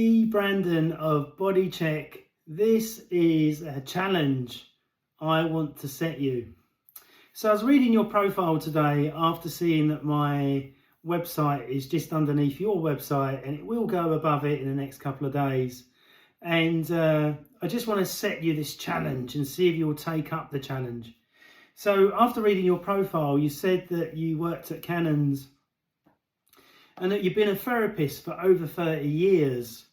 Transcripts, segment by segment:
Leigh Brandon of BodyChek. This is a challenge I want to set you. So I was reading your profile today after seeing that my website is just underneath your website and it will go above it in the next couple of days. And I just want to set you this challenge and see if you'll take up the challenge. So after reading your profile, you said that you worked at Cannons and that you've been a therapist for over 30 years.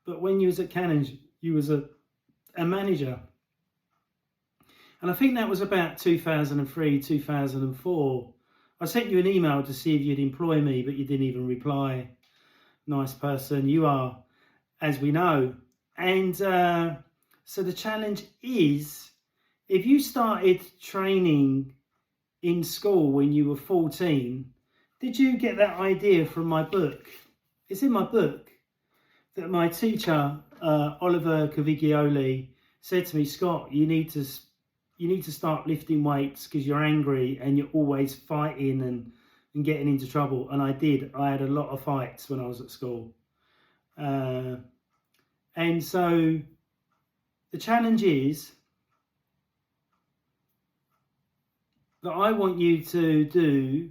But when you was at Cannons, you was a manager. And I think that was about 2003, 2004. I sent you an email to see if you'd employ me, but you didn't even reply. Nice person you are, as we know. And so the challenge is, if you started training in school when you were 14, did you get that idea from my book? It's in my book that my teacher, Oliver Caviglioli, said to me, Scott, you need to start lifting weights because you're angry and you're always fighting and getting into trouble. And I did. I had a lot of fights when I was at school. And so the challenge is that I want you to do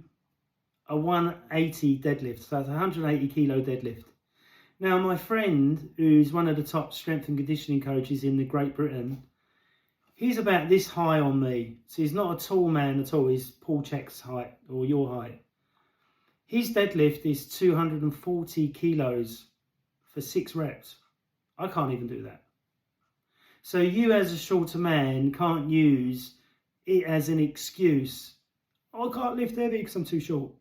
a 180 deadlift. So that's a 180 kilo deadlift. Now, my friend, who's one of the top strength and conditioning coaches in the Great Britain, he's about this high on me. So he's not a tall man at all. He's PaulChek's height or your height. His deadlift is 240 kilos for 6 reps. I can't even do that. So you as a shorter man can't use it as an excuse. Oh, I can't lift heavy because I'm too short.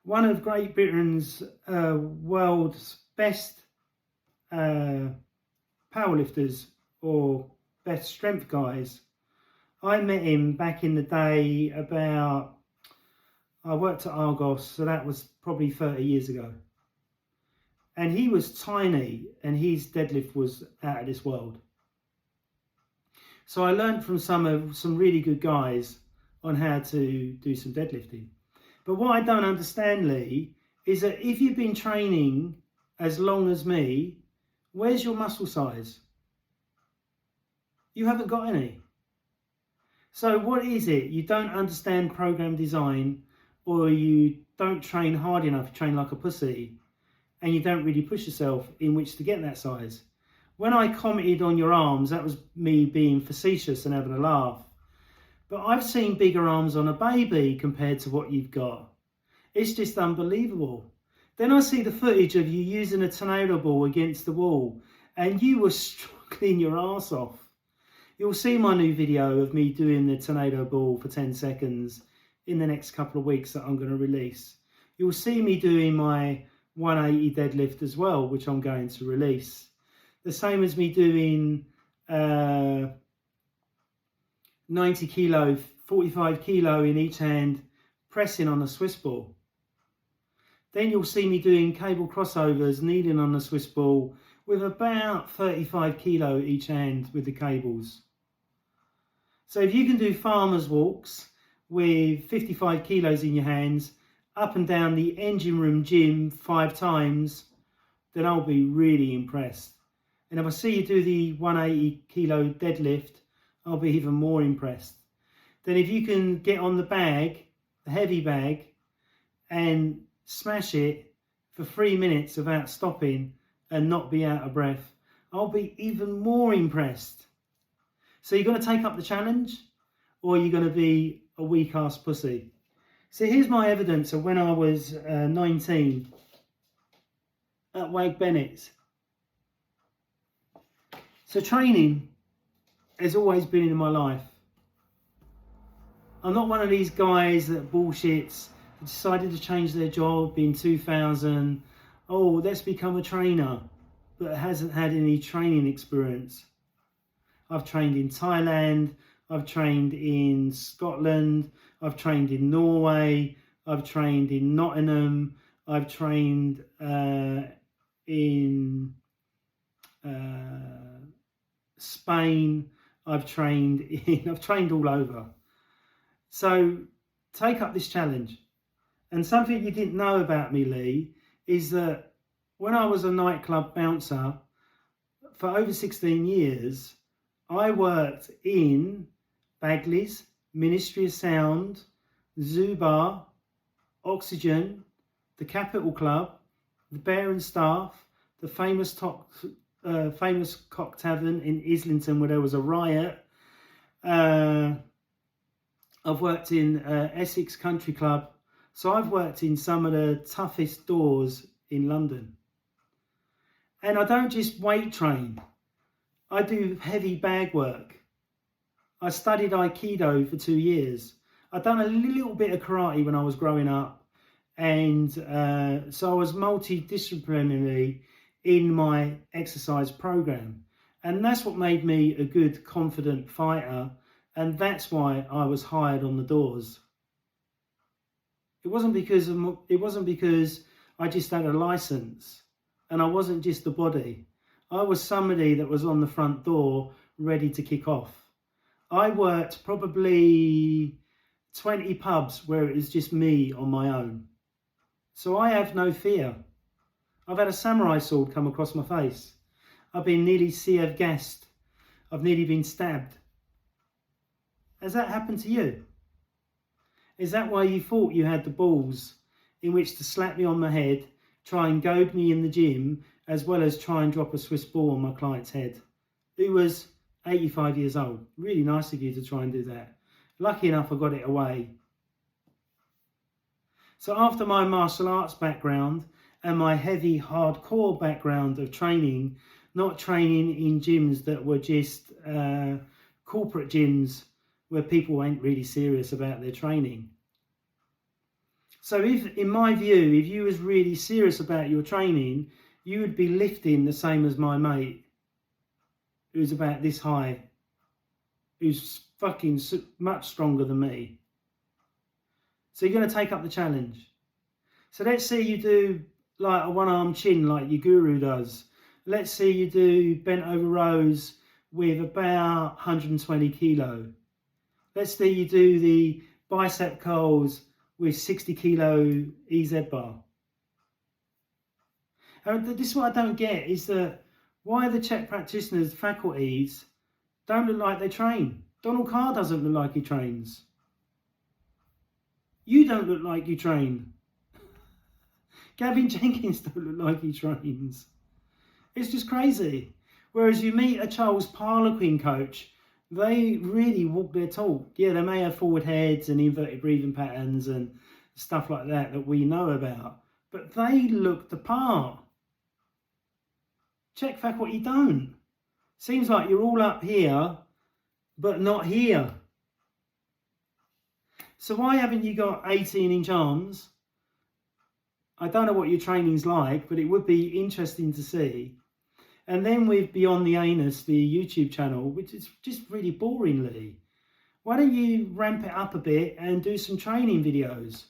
One of Great Britain's world's best powerlifters or best strength guys. I met him back in the day I worked at Argos, so that was probably 30 years ago. And he was tiny and his deadlift was out of this world. So I learned from some really good guys on how to do some deadlifting. But what I don't understand, Leigh, is that if you've been training as long as me, where's your muscle size? You haven't got any. So what is it? You don't understand program design, or you don't train hard enough, you train like a pussy, and you don't really push yourself in which to get that size. When I commented on your arms, that was me being facetious and having a laugh. But I've seen bigger arms on a baby compared to what you've got. It's just unbelievable. Then I see the footage of you using a tornado ball against the wall and you were struggling your arse off. You'll see my new video of me doing the tornado ball for 10 seconds in the next couple of weeks that I'm going to release. You'll see me doing my 180 deadlift as well, which I'm going to release. The same as me doing 90 kilo, 45 kilo in each hand, pressing on a Swiss ball. Then you'll see me doing cable crossovers, kneeling on the Swiss ball with about 35 kilo each hand with the cables. So if you can do farmer's walks with 55 kilos in your hands, up and down the engine room gym 5 times, then I'll be really impressed. And if I see you do the 180 kilo deadlift, I'll be even more impressed. Then if you can get on the bag, the heavy bag, and smash it for 3 minutes without stopping and not be out of breath, I'll be even more impressed. So you're going to take up the challenge, or you're going to be a weak ass pussy? So here's my evidence of when I was 19 at Wag Bennett's. So training has always been in my life. I'm not one of these guys that bullshits, decided to change their job in 2000. Oh, let's become a trainer, but hasn't had any training experience. I've trained in Thailand, I've trained in Scotland, I've trained in Norway, I've trained in Nottingham, I've trained in Spain, I've trained all over. So take up this challenge. And something you didn't know about me, Leigh, is that when I was a nightclub bouncer for over 16 years, I worked in Bagley's, Ministry of Sound, Zubar, Oxygen, the Capital Club, the Bear and Staff, the famous Cock Tavern in Islington where there was a riot. I've worked in Essex Country Club. So I've worked in some of the toughest doors in London. And I don't just weight train. I do heavy bag work. I studied Aikido for 2 years. I'd done a little bit of karate when I was growing up. And so I was multidisciplinary in my exercise program. And that's what made me a good, confident fighter. And that's why I was hired on the doors. It wasn't because I just had a license and I wasn't just the body. I was somebody that was on the front door ready to kick off. I worked probably 20 pubs where it was just me on my own. So I have no fear. I've had a samurai sword come across my face. I've been nearly CF gassed. I've nearly been stabbed. Has that happened to you? Is that why you thought you had the balls in which to slap me on my head, try and goad me in the gym, as well as try and drop a Swiss ball on my client's head, who was 85 years old? Really nice of you to try and do that. Lucky enough I got it away. So after my martial arts background and my heavy hardcore background of training, not training in gyms that were just corporate gyms where people ain't really serious about their training. So if, in my view, if you was really serious about your training, you would be lifting the same as my mate, who's about this high, who's fucking much stronger than me. So you're going to take up the challenge. So let's say you do like a one-arm chin like your guru does. Let's say you do bent over rows with about 120 kilo. Let's say you do the bicep curls with 60 kilo EZ bar. And this is what I don't get, is that why the Chek practitioners' faculties don't look like they train. Donald Carr doesn't look like he trains. You don't look like you train. Gavin Jenkins don't look like he trains. It's just crazy. Whereas you meet a Charles Parloquin coach, they really walk their talk. Yeah, they may have forward heads and inverted breathing patterns and stuff like that that we know about, but they look the part. Chek faculty don't. Seems like you're all up here, but not here. So why haven't you got 18-inch arms? I don't know what your training's like, but it would be interesting to see. And then with Beyond the Anus, the YouTube channel, which is just really boring, Leigh. Why don't you ramp it up a bit and do some training videos?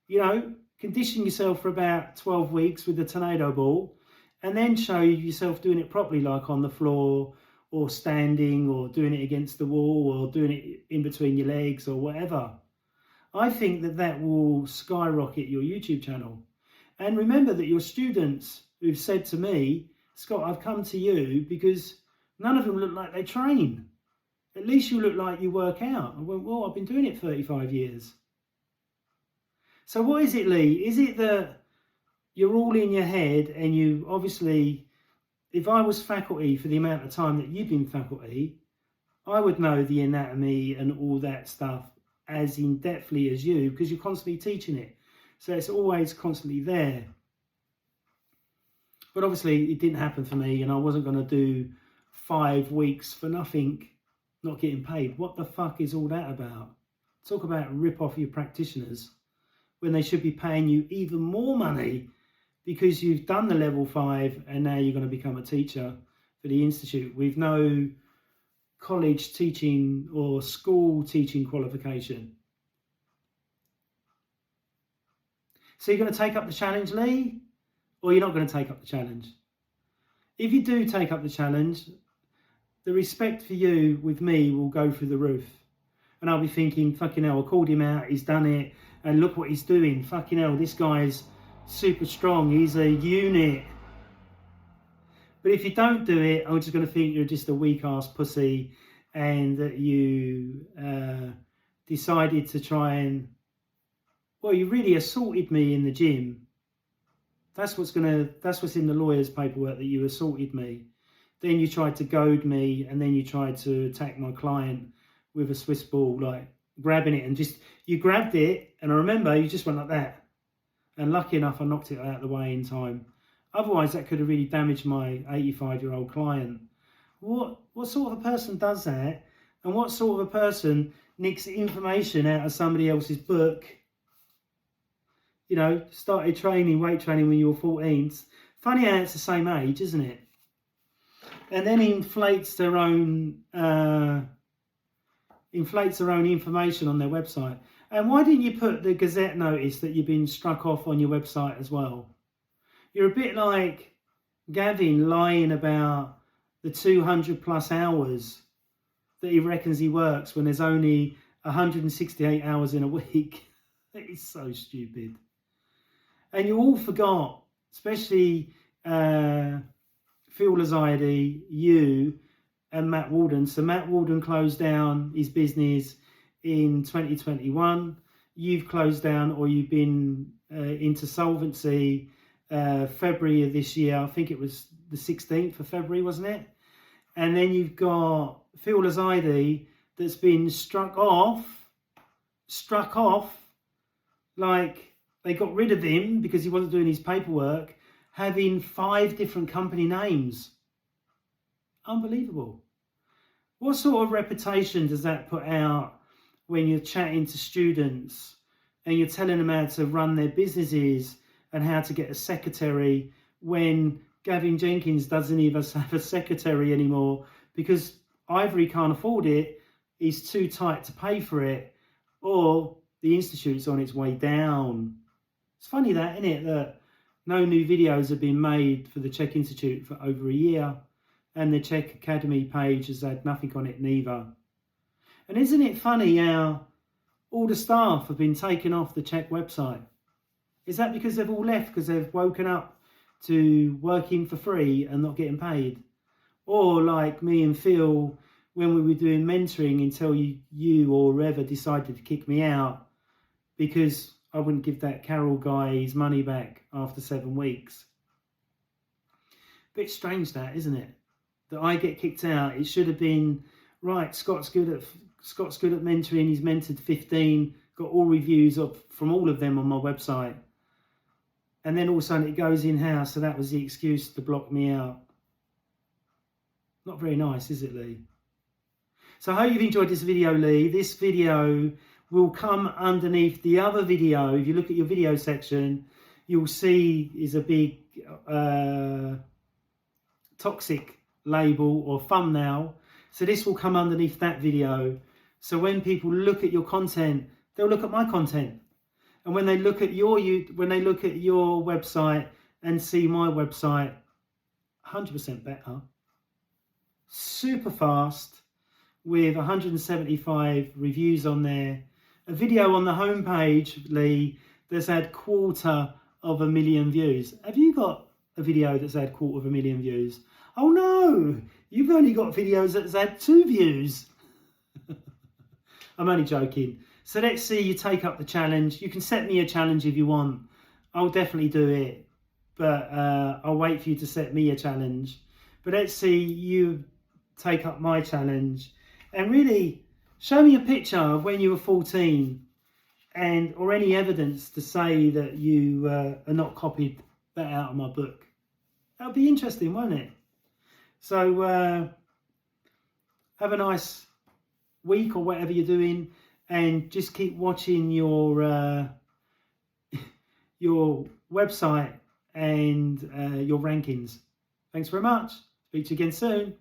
You know, condition yourself for about 12 weeks with the tornado ball and then show yourself doing it properly, like on the floor or standing or doing it against the wall or doing it in between your legs or whatever. I think that that will skyrocket your YouTube channel. And remember that your students who've said to me, Scott, I've come to you because none of them look like they train. At least you look like you work out. I went, well, I've been doing it 35 years. So what is it, Leigh? Is it that you're all in your head and you obviously, if I was faculty for the amount of time that you've been faculty, I would know the anatomy and all that stuff as in-depthly as you because you're constantly teaching it. So it's always constantly there. But obviously it didn't happen for me and I wasn't going to do 5 weeks for nothing, not getting paid. What the fuck is all that about? Talk about rip off your practitioners when they should be paying you even more money because you've done the level 5 and now you're going to become a teacher for the institute with no college teaching or school teaching qualification. So you're going to take up the challenge, Leigh? Or you're not going to take up the challenge? If you do take up the challenge, the respect for you with me will go through the roof. And I'll be thinking, fucking hell, I called him out, he's done it, and look what he's doing. Fucking hell, this guy's super strong, he's a unit. But if you don't do it, I'm just going to think you're just a weak-ass pussy and that you decided to try and, well, you really assaulted me in the gym. That's what's in the lawyer's paperwork, that you assaulted me. Then you tried to goad me, and then you tried to attack my client with a Swiss ball, like grabbing it, and you grabbed it, and I remember you just went like that. And lucky enough, I knocked it out of the way in time. Otherwise, that could have really damaged my 85-year-old client. What sort of a person does that? And what sort of a person nicks information out of somebody else's book? You know, started weight training when you were 14. Funny how it's the same age, isn't it? And then inflates their own information on their website. And why didn't you put the Gazette notice that you've been struck off on your website as well? You're a bit like Gavin lying about the 200 plus hours that he reckons he works when there's only 168 hours in a week. It is so stupid. And you all forgot, especially Phil Lazide, you and Matt Walden. So Matt Walden closed down his business in 2021. You've closed down, or you've been into solvency February of this year. I think it was the 16th of February, wasn't it? And then you've got Phil Lazide that's been struck off, like they got rid of him because he wasn't doing his paperwork, having 5 different company names. Unbelievable. What sort of reputation does that put out when you're chatting to students and you're telling them how to run their businesses and how to get a secretary, when Gavin Jenkins doesn't even have a secretary anymore because either he can't afford it, he's too tight to pay for it, or the institute's on its way down. It's funny that, isn't it, that no new videos have been made for the Chek Institute for over a year, and the Chek Academy page has had nothing on it neither. And isn't it funny how all the staff have been taken off the Chek website? Is that because they've all left because they've woken up to working for free and not getting paid? Or like me and Phil, when we were doing mentoring, until you or whoever decided to kick me out because I wouldn't give that Carroll guy his money back after 7 weeks. Bit strange that, isn't it? That I get kicked out. It should have been, right, Scott's good at mentoring. He's mentored 15, got all reviews from all of them on my website. And then all of a sudden it goes in-house, so that was the excuse to block me out. Not very nice, is it, Leigh? So I hope you've enjoyed this video, Leigh. This video will come underneath the other video. If you look at your video section, you'll see is a big toxic label or thumbnail. So this will come underneath that video. So when people look at your content, they'll look at my content. And when they look at your website and see my website, 100% better, super fast, with 175 reviews on there, a video on the homepage, Leigh, that's had 250,000 views. Have you got a video that's had 250,000 views? Oh no, you've only got videos that's had 2 views. I'm only joking. So let's see you take up the challenge. You can set me a challenge if you want. I'll definitely do it. But I'll wait for you to set me a challenge. But let's see you take up my challenge. And really, show me a picture of when you were 14 or any evidence to say that you are not copied that out of my book. That'll be interesting, won't it? So have a nice week or whatever you're doing, and just keep watching your website and your rankings. Thanks very much. Speak to you again soon.